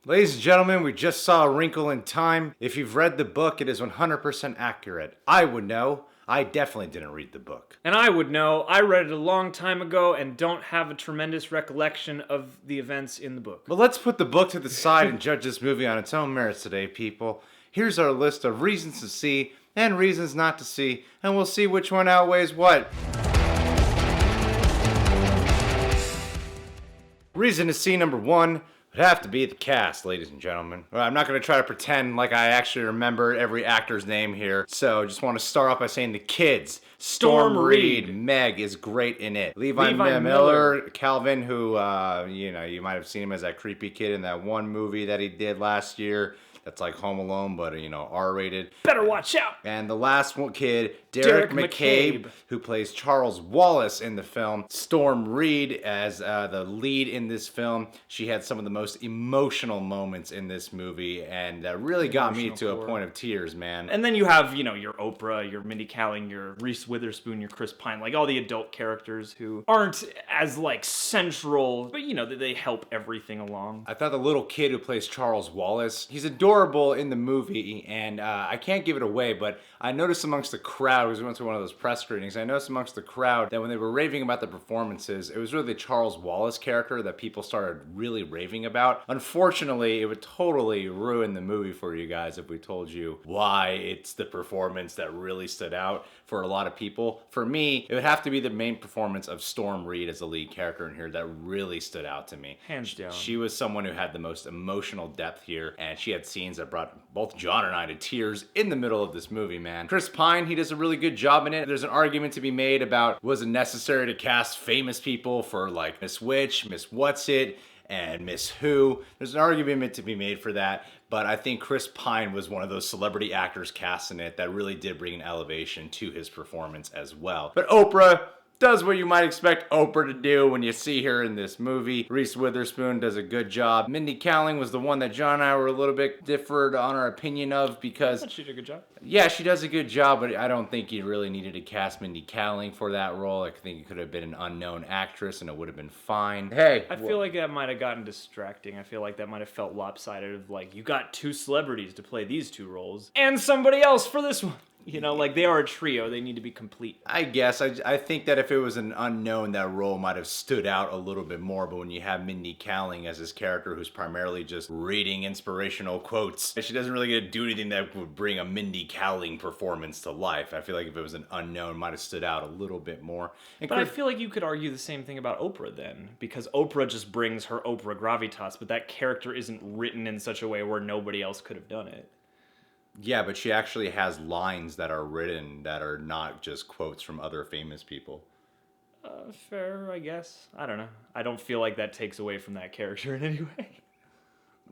Ladies and gentlemen, we just saw A Wrinkle in Time. If you've read the book, it is 100% accurate. I would know. I definitely didn't read the book. And I would know. I read it a long time ago and don't have a tremendous recollection of the events in the book. But let's put the book to the side and judge this movie on its own merits today, people. Here's our list of reasons to see and reasons not to see, and we'll see which one outweighs what. Reason to see number one would have to be the cast, ladies and gentlemen. Well, I'm not going to try to pretend like I actually remember every actor's name here, so just want to start off by saying the kids. Storm Reed, Meg is great in it. Levi Miller, Calvin, who, you might have seen him as that creepy kid in that one movie that he did last year. That's like Home Alone, but, R-rated. Better watch out! And the last one kid, Derek McCabe, who plays Charles Wallace in the film. Storm Reed as the lead in this film. She had some of the most emotional moments in this movie, and really got me to a point of tears, man. And then you have, your Oprah, your Mindy Kaling, your Reese Witherspoon, your Chris Pine, like all the adult characters who aren't as central, but they help everything along. I thought the little kid who plays Charles Wallace, he's adorable in the movie, and I can't give it away, but I noticed amongst the crowd, because we went to one of those press screenings, I noticed amongst the crowd that when they were raving about the performances, it was really the Charles Wallace character that people started really raving about. Unfortunately, it would totally ruin the movie for you guys if we told you why it's the performance that really stood out for a lot of people. For me, it would have to be the main performance of Storm Reed as the lead character in here that really stood out to me. Hands down. She was someone who had the most emotional depth here, and she had scenes that brought both John and I to tears in the middle of this movie, man. Chris Pine, he does a really good job in it. There's an argument to be made about, was it necessary to cast famous people for like Miss Witch, Miss What's-It, and Miss Who? There's an argument to be made for that, but I think Chris Pine was one of those celebrity actors cast in it that really did bring an elevation to his performance as well. But Oprah does what you might expect Oprah to do when you see her in this movie. Reese Witherspoon does a good job. Mindy Kaling was the one that John and I were a little bit differed on our opinion of because... She did a good job. Yeah, she does a good job, but I don't think you really needed to cast Mindy Kaling for that role. I think it could have been an unknown actress and it would have been fine. Hey! I feel like that might have gotten distracting. I feel like that might have felt lopsided of you got two celebrities to play these two roles and somebody else for this one. They are a trio. They need to be complete. I guess. I think that if it was an unknown, that role might have stood out a little bit more. But when you have Mindy Kaling as this character who's primarily just reading inspirational quotes, she doesn't really get to do anything that would bring a Mindy Kaling performance to life. I feel like if it was an unknown, it might have stood out a little bit more. But I feel like you could argue the same thing about Oprah then, because Oprah just brings her Oprah gravitas, but that character isn't written in such a way where nobody else could have done it. Yeah, but she actually has lines that are written that are not just quotes from other famous people. Fair, I guess. I don't know. I don't feel like that takes away from that character in any way.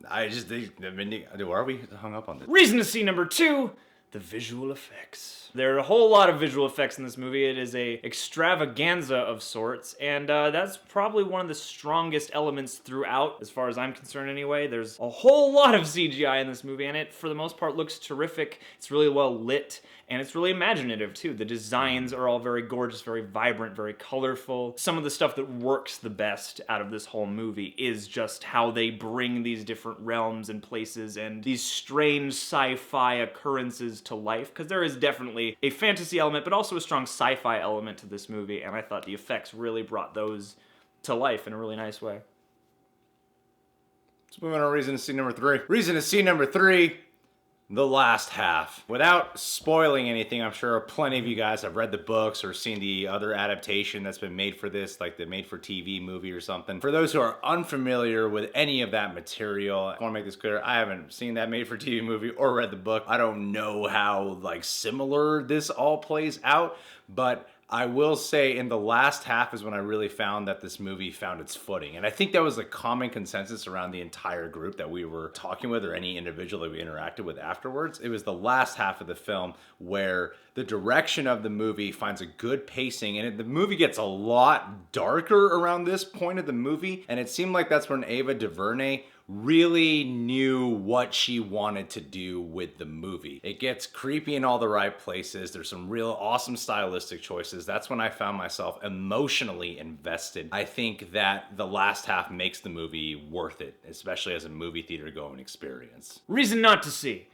I just think, why are we hung up on this? Reason to see number two, the visual effects. There are a whole lot of visual effects in this movie. It is a extravaganza of sorts, and that's probably one of the strongest elements throughout, as far as I'm concerned anyway. There's a whole lot of CGI in this movie, and it, for the most part, looks terrific. It's really well lit, and it's really imaginative, too. The designs are all very gorgeous, very vibrant, very colorful. Some of the stuff that works the best out of this whole movie is just how they bring these different realms and places and these strange sci-fi occurrences to life, because there is definitely a fantasy element, but also a strong sci-fi element to this movie, and I thought the effects really brought those to life in a really nice way. Let's move on to reason to see number three. Reason to see number three, the last half. Without spoiling anything, I'm sure plenty of you guys have read the books or seen the other adaptation that's been made for this, like the made-for-TV movie or something. For those who are unfamiliar with any of that material, I want to make this clear, I haven't seen that made-for-TV movie or read the book. I don't know how similar this all plays out, but I will say in the last half is when I really found that this movie found its footing. And I think that was a common consensus around the entire group that we were talking with, or any individual that we interacted with afterwards. It was the last half of the film where the direction of the movie finds a good pacing, and the movie gets a lot darker around this point of the movie. And it seemed like that's when Ava DuVernay really knew what she wanted to do with the movie. It gets creepy in all the right places. There's some real awesome stylistic choices. That's when I found myself emotionally invested. I think that the last half makes the movie worth it, especially as a movie theater going experience. Reason not to see.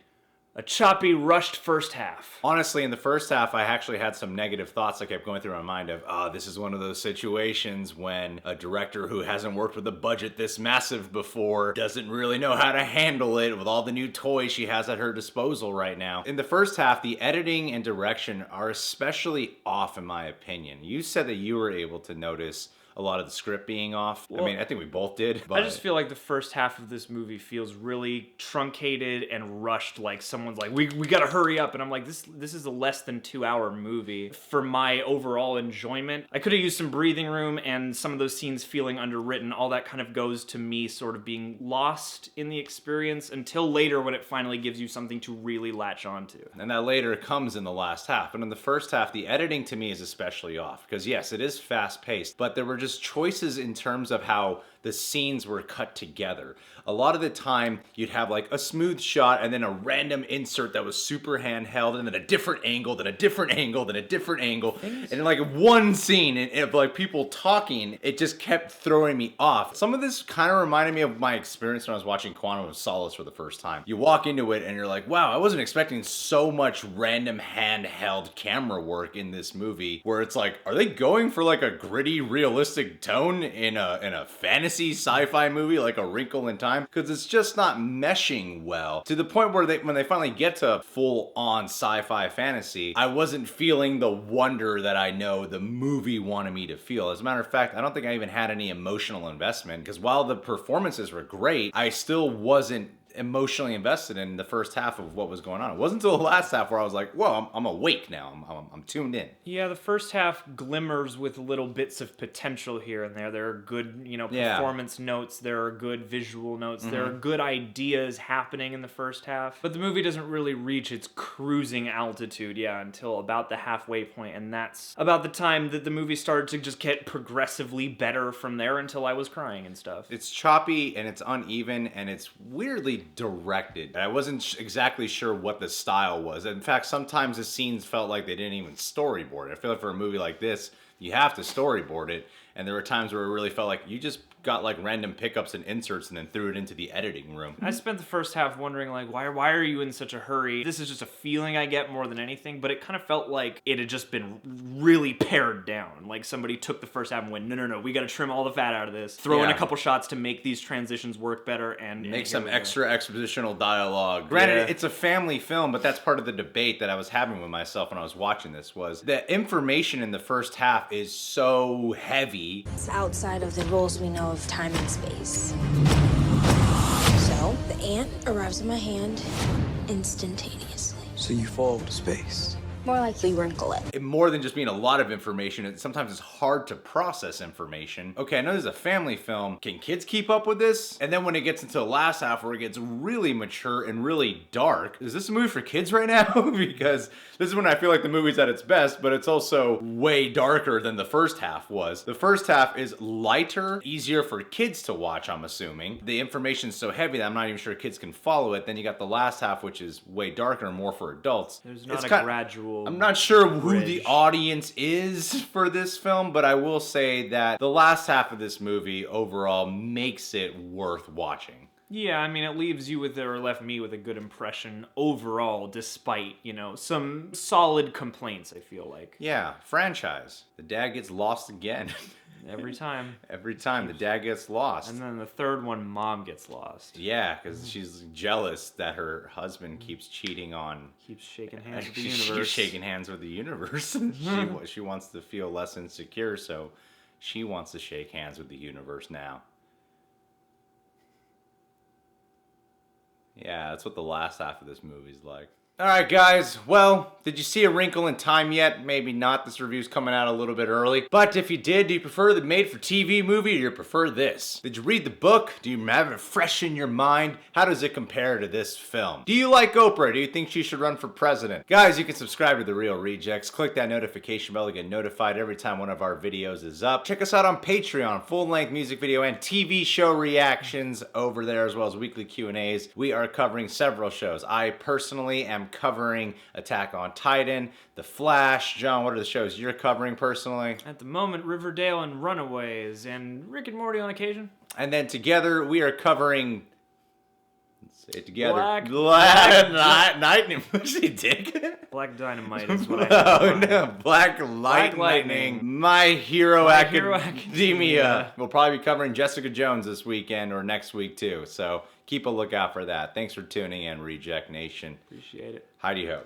A choppy, rushed first half. Honestly, in the first half, I actually had some negative thoughts that kept going through my mind of, oh, this is one of those situations when a director who hasn't worked with a budget this massive before doesn't really know how to handle it with all the new toys she has at her disposal right now. In the first half, the editing and direction are especially off, in my opinion. You said that you were able to notice a lot of the script being off. Well, I mean, I think we both did. But I just feel like the first half of this movie feels really truncated and rushed. Like someone's like, we gotta hurry up, and I'm like, this is a less than 2-hour movie. For my overall enjoyment, I could have used some breathing room, and some of those scenes feeling underwritten. All that kind of goes to me sort of being lost in the experience until later when it finally gives you something to really latch onto. And that later comes in the last half. But in the first half, the editing to me is especially off. Because yes, it is fast paced, but there were just choices in terms of how the scenes were cut together. A lot of the time, you'd have like a smooth shot and then a random insert that was super handheld, and then a different angle, then a different angle, then a different angle. And in like one scene of like people talking, it just kept throwing me off. Some of this kind of reminded me of my experience when I was watching Quantum of Solace for the first time. You walk into it and you're like, wow, I wasn't expecting so much random handheld camera work in this movie, where it's like, are they going for like a gritty, realistic tone in a fantasy sci-fi movie like A Wrinkle in Time? Because it's just not meshing well, to the point where when they finally get to full-on sci-fi fantasy, I wasn't feeling the wonder that I know the movie wanted me to feel. As a matter of fact, I don't think I even had any emotional investment, because while the performances were great, I still wasn't emotionally invested in the first half of what was going on. It wasn't until the last half where I was like, whoa, I'm awake now. I'm tuned in. Yeah, the first half glimmers with little bits of potential here and there. There are good, performance notes. There are good visual notes. There are good ideas happening in the first half. But the movie doesn't really reach its cruising altitude, until about the halfway point. And that's about the time that the movie started to just get progressively better from there until I was crying and stuff. It's choppy and it's uneven and it's weirdly directed. I wasn't exactly sure what the style was. In fact, sometimes the scenes felt like they didn't even storyboard it. I feel like for a movie like this, you have to storyboard it. And there were times where it really felt like you just got like random pickups and inserts and then threw it into the editing room. I spent the first half wondering like, why are you in such a hurry? This is just a feeling I get more than anything, but it kind of felt like it had just been really pared down. Like somebody took the first half and went, no, we gotta trim all the fat out of this. Throw in a couple shots to make these transitions work better and make some extra expositional dialogue. Granted, it's a family film, but that's part of the debate that I was having with myself when I was watching this, was the information in the first half is so heavy. It's outside of the rules we know of time and space. So, the ant arrives in my hand instantaneously. So you fall to space. More likely wrinkle it. More than just being a lot of information, sometimes it's hard to process information. Okay, I know this is a family film. Can kids keep up with this? And then when it gets into the last half where it gets really mature and really dark, is this a movie for kids right now? Because this is when I feel like the movie's at its best, but it's also way darker than the first half was. The first half is lighter, easier for kids to watch, I'm assuming. The information's so heavy that I'm not even sure kids can follow it. Then you got the last half, which is way darker and more for adults. There's not a gradual... I'm not sure who the audience is for this film, but I will say that the last half of this movie overall makes it worth watching. Yeah, I mean, it leaves you with, or left me with a good impression overall, despite, some solid complaints, I feel like. Yeah, franchise. The dad gets lost again. Every time. Every time the dad gets lost. And then the third one, mom gets lost. Yeah, because she's jealous that her husband keeps cheating on... Keeps shaking hands with the universe. She's shaking hands with the universe. She wants to feel less insecure, so she wants to shake hands with the universe now. Yeah, that's what the last half of this movie's like. Alright guys, well, did you see A Wrinkle in Time yet? Maybe not, this review's coming out a little bit early. But if you did, do you prefer the made-for-TV movie or do you prefer this? Did you read the book? Do you have it fresh in your mind? How does it compare to this film? Do you like Oprah? Do you think she should run for president? Guys, you can subscribe to The Real Rejects. Click that notification bell to get notified every time one of our videos is up. Check us out on Patreon, full-length music video and TV show reactions over there, as well as weekly Q&As. We are covering several shows. I personally am covering Attack on Titan, The Flash. John, what are the shows you're covering personally? At the moment, Riverdale and Runaways, and Rick and Morty on occasion. And then together we are covering... Let's say it together. Lightning. What's he dig? Black Dynamite is what I Oh no, Black Lightning. My Hero Academia. We'll probably be covering Jessica Jones this weekend or next week too. So keep a lookout for that. Thanks for tuning in, Reject Nation. Appreciate it. Heidi Ho.